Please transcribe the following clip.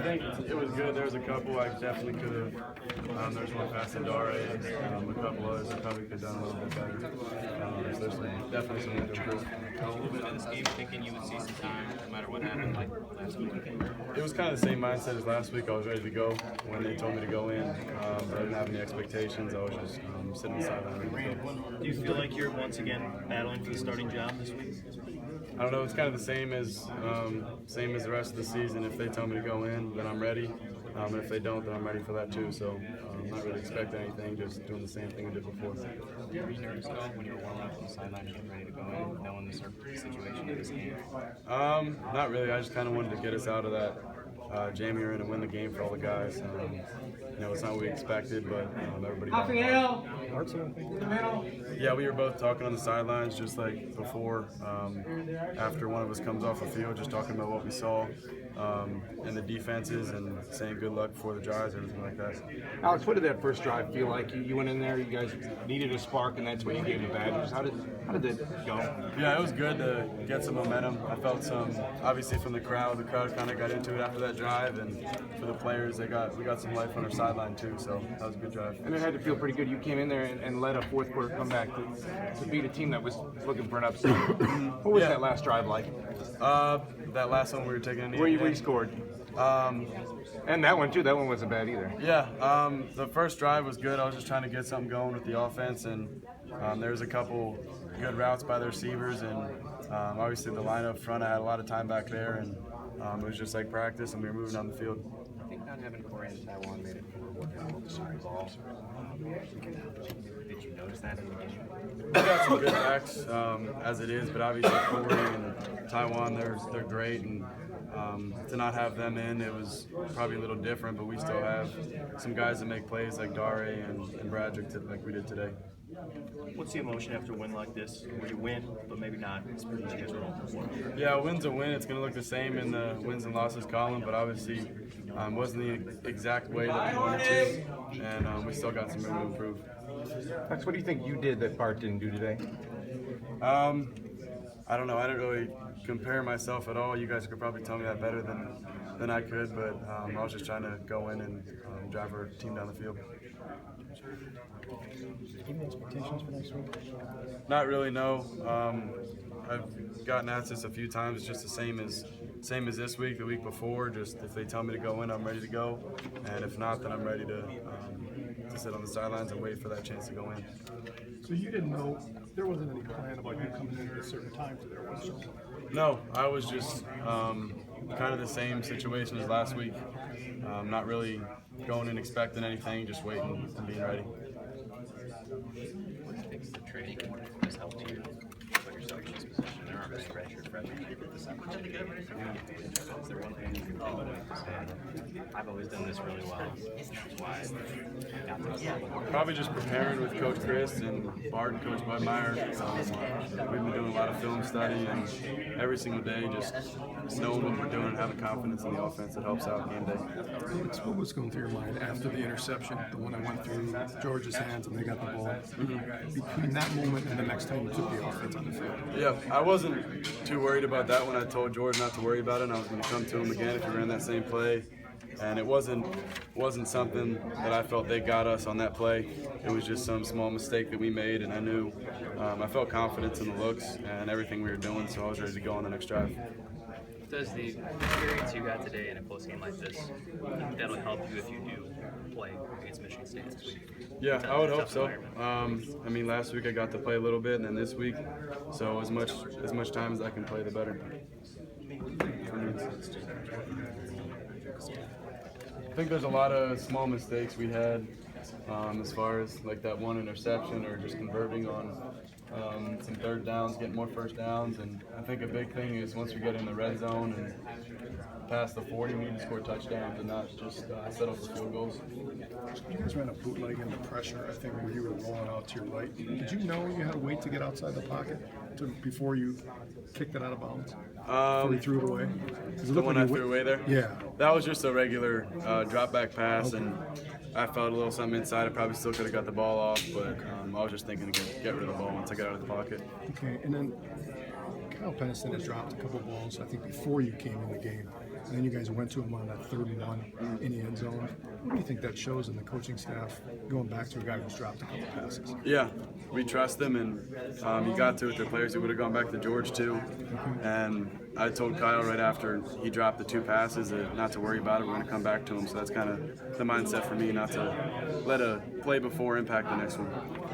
think it was good. There was a couple I definitely could have. There's one pass to Dare, a couple others I probably could have done a little bit better. So there's definitely some room to improve. In this game, thinking you would see some time, no matter what happened, like last week. It was kind of the same mindset as last week. I was ready to go when they told me to go in, but I didn't have any expectations. I was just sitting on the sideline. Do you feel like you're once again battling for the starting job this week? I don't know. It's kind of the same as the rest of the season. If they tell me to go in, then I'm ready. And if they don't, then I'm ready for that too. So I'm not really expecting anything. Just doing the same thing we did before. Were you nervous at all when you were warming up on the sideline and getting ready to go in, knowing the situation of this game? Not really. I just kind of wanted to get us out of that jam we were in and win the game for all the guys. It's not what we expected, but everybody. Yeah, we were both talking on the sidelines just like before, after one of us comes off the field, just talking about what we saw in the defenses and saying good luck before the drives, everything like that. Alex, what did that first drive feel like? You went in there, you guys needed a spark, and that's what you gave the Badgers. How did it go? Yeah, it was good to get some momentum. I felt some, obviously from the crowd. The crowd kind of got into it after that drive, and for the players, we got some life on our sideline too, so that was a good drive. And it had to feel pretty good. You came in there and led a fourth quarter comeback to beat a team that was looking for an upset. What was that last drive like? That last one we were taking where you scored. And that one too. That one wasn't bad either. Yeah, the first drive was good. I was just trying to get something going with the offense, and there was a couple good routes by the receivers, and obviously the line up front. I had a lot of time back there, and it was just like practice, and we were moving down the field. I think not having Corey in Taiwan made it more difficult to shoot the ball. Did you notice that in the game? We got some good backs as it is, but obviously Corey and Taiwan, they're great, and to not have them in, it was probably a little different, but we still have some guys that make plays like Dare and Bradrick like we did today. What's the emotion after a win like this, where you win, but maybe not as much as you guys were hoping for? Yeah, a win's a win. It's going to look the same in the wins and losses column, but obviously wasn't the exact way that we wanted to, and we still got some room to improve. Max, what do you think you did that Bart didn't do today? I don't know. I didn't really compare myself at all. You guys could probably tell me that better than I could, but I was just trying to go in and drive our team down the field. Any expectations for next week? Not really, no. I've gotten asked this a few times. It's just the same as this week, the week before. Just if they tell me to go in, I'm ready to go, and if not, then I'm ready to sit on the sidelines and wait for that chance to go in. So you didn't know, there wasn't any plan about you coming in at a certain time today, was there? No, I was just kind of the same situation as last week. Not really going in expecting anything, just waiting and being ready. What do you think the training has helped you put yourself in this position? There aren't many redshirt freshmen here at this opportunity. Is there one thing you can think of to say, I've always done this really well, that's why I got this? Probably just preparing with Coach Chris and Bart and Coach Budmeyer. We've been doing a lot of film study, and every single day just knowing what we're doing and having confidence in the offense that helps out game day. What was going through your mind after the interception, the one that went through George's hands and they got the ball? Between that moment and the next time you took the offense on the field? Yeah, I wasn't too worried about that when I told George not to worry about it, and I was going to come to him again if he ran that same play. And it wasn't something that I felt they got us on that play. It was just some small mistake that we made, and I knew I felt confidence in the looks and everything we were doing, so I was ready to go on the next drive. Does the experience you got today in a close game like this, that'll help you if you do play against Michigan State this week? Yeah, I would hope so. I mean, last week I got to play a little bit, and then this week, so as much time as I can play, the better. I think there's a lot of small mistakes we had as far as like that one interception or just converting on some third downs, getting more first downs. And I think a big thing is once we get in the red zone and past the 40, we need to score touchdowns and not just settle for field goals. You guys ran a bootleg into pressure, I think, when you were rolling out to your right. Did you know you had to wait to get outside the pocket before you kicked it out of bounds? Before you threw it away? The one I threw away there? Yeah. That was just a regular drop back pass, and I felt a little something inside. I probably still could have got the ball off, but I was just thinking to get rid of the ball once I got out of the pocket. Okay, and then Kyle Peniston has dropped a couple balls, I think, before you came in the game. and then you guys went to him on that 3rd and 1 in the end zone. What do you think that shows in the coaching staff going back to a guy who's dropped a couple passes? Yeah, we trust them, and he got to it. The players who would have gone back to George too. And I told Kyle right after he dropped the 2 passes that not to worry about it. We're going to come back to him. So that's kind of the mindset for me, not to let a play before impact the next one.